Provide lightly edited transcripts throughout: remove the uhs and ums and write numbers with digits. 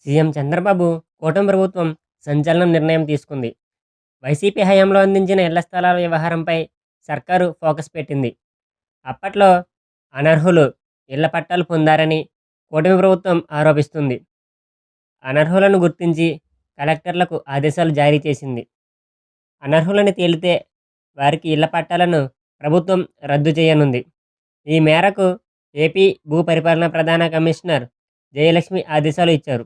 CM Chandrababu కూటమి ప్రభుత్వం సంచలన నిర్ణయం తీసుకుంది. వైసీపీ హయాంలో అందించిన ఇళ్ల స్థలాల వ్యవహారంపై సర్కారు ఫోకస్ పెట్టింది. అప్పట్లో అనర్హులు ఇళ్ల పట్టాలు పొందారని కూటమి ప్రభుత్వం ఆరోపిస్తుంది. అనర్హులను గుర్తించి కలెక్టర్లకు ఆదేశాలు జారీ చేసింది. అనర్హులని తేలితే వారికి ఇళ్ల పట్టాలను ప్రభుత్వం రద్దు చేయనుంది. ఈ మేరకు ఏపీ భూ పరిపాలన ప్రధాన కమిషనర్ జయలక్ష్మి ఆదేశాలు ఇచ్చారు.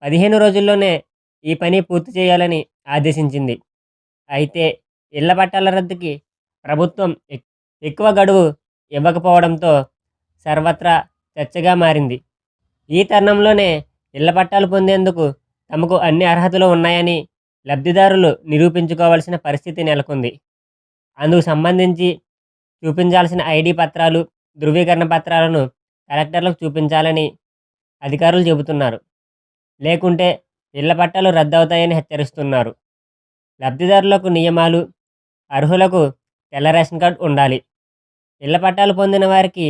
15 రోజుల్లోనే ఈ పని పూర్తి చేయాలని ఆదేశించింది. అయితే ఇళ్ల పట్టాల రద్దుకి ప్రభుత్వం ఎక్కువ గడువు ఇవ్వకపోవడంతో సర్వత్రా చర్చగా మారింది. ఈ తరుణంలోనే ఇళ్ల పట్టాలు పొందేందుకు తమకు అన్ని అర్హతలు ఉన్నాయని లబ్ధిదారులు నిరూపించుకోవాల్సిన పరిస్థితి నెలకొంది. అందుకు సంబంధించి చూపించాల్సిన ఐడి పత్రాలు, ధృవీకరణ పత్రాలను కలెక్టర్లకు చూపించాలని అధికారులు చెబుతున్నారు. లేకుంటే ఇళ్ల పట్టాలు రద్దవుతాయని హెచ్చరిస్తున్నారు. లబ్ధిదారులకు నియమాలు: అర్హులకు తెల్ల రేషన్ కార్డు ఉండాలి. ఇళ్ల పట్టాలు పొందిన వారికి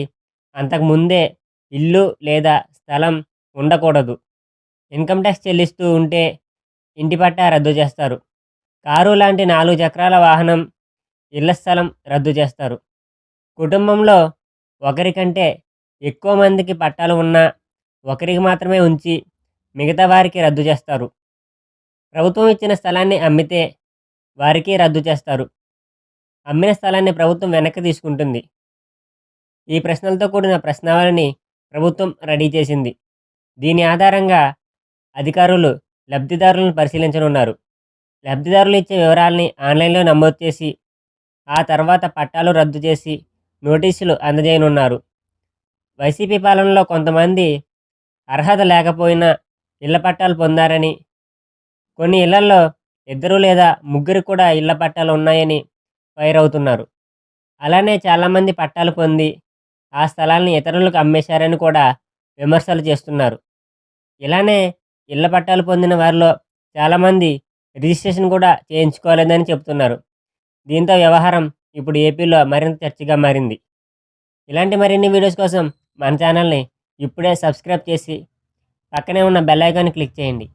అంతకుముందే ఇల్లు లేదా స్థలం ఉండకూడదు. ఇన్కమ్ ట్యాక్స్ చెల్లిస్తూ ఉంటే ఇంటి పట్టా రద్దు చేస్తారు. కారు లాంటి 4 చక్రాల వాహనం, ఇళ్ల స్థలం రద్దు చేస్తారు. కుటుంబంలో ఒకరికంటే ఎక్కువ మందికి పట్టాలు ఉన్నా ఒకరికి మాత్రమే ఉంచి మిగతా వారికి రద్దు చేస్తారు. ప్రభుత్వం ఇచ్చిన స్థలాన్ని అమ్మితే వారికి రద్దు చేస్తారు. అమ్మిన స్థలాన్ని ప్రభుత్వం వెనక్కి తీసుకుంటుంది. ఈ ప్రశ్నలతో కూడిన ప్రశ్నావళిని ప్రభుత్వం రెడీ చేసింది. దీని ఆధారంగా అధికారులు లబ్ధిదారులను పరిశీలించనున్నారు. లబ్ధిదారులు ఇచ్చే వివరాలని ఆన్లైన్లో నమోదు చేసి ఆ తర్వాత పట్టాలు రద్దు చేసి నోటీసులు అందజేయనున్నారు. వైసీపీ పాలనలో కొంతమంది అర్హత లేకపోయినా ఇళ్ల పట్టాలు పొందారని, కొన్ని ఇళ్లల్లో 2 లేదా 3 కూడా ఇళ్ల పట్టాలు ఉన్నాయని ఫైర్ అవుతున్నారు. అలానే చాలామంది పట్టాలు పొంది ఆ స్థలాల్ని ఇతరులకు అమ్మేశారని కూడా విమర్శలు చేస్తున్నారు. ఇలానే ఇళ్ల పట్టాలు పొందిన వారిలో చాలామంది రిజిస్ట్రేషన్ కూడా చేయించుకోలేదని చెబుతున్నారు. దీంతో వ్యవహారం ఇప్పుడు ఏపీలో మరింత చర్చగా మారింది. ఇలాంటి మరిన్ని వీడియోస్ కోసం మన ఛానల్ని ఇప్పుడే సబ్స్క్రైబ్ చేసి పక్కనే ఉన్న బెల్ ఐకాన్ని క్లిక్ చేయండి.